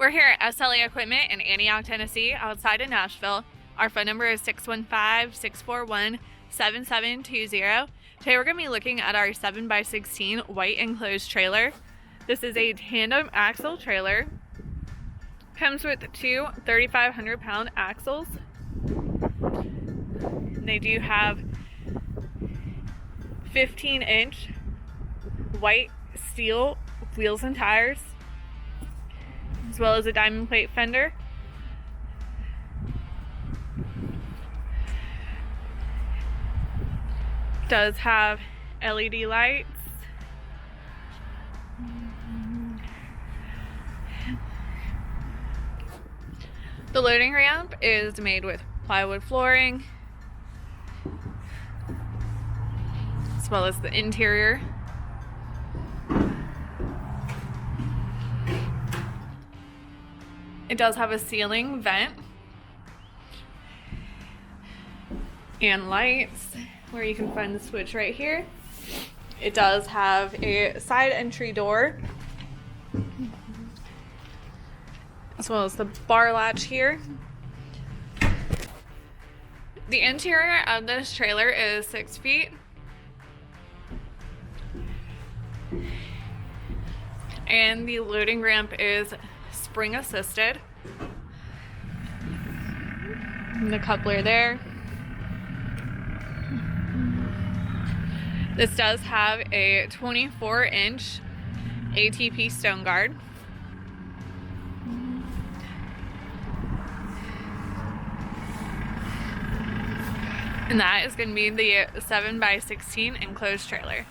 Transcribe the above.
We're here at SLA Equipment in Antioch, Tennessee, outside of Nashville. Our phone number is 615-641-7720. Today we're going to be looking at our 7x16 white enclosed trailer. This is a tandem axle trailer. Comes with two 3,500-pound axles. They do have 15-inch white steel wheels and tires, as well as a diamond plate fender. Does have LED lights. The loading ramp is made with plywood flooring, as well as the interior. It does have a ceiling vent and lights where you can find the switch right here. It does have a side entry door, as well as the bar latch here. The interior of this trailer is 6 feet. And the loading ramp is spring assisted. And the coupler there. This does have a 24-inch ATP Stoneguard. And that is going to be the 7x16 enclosed trailer.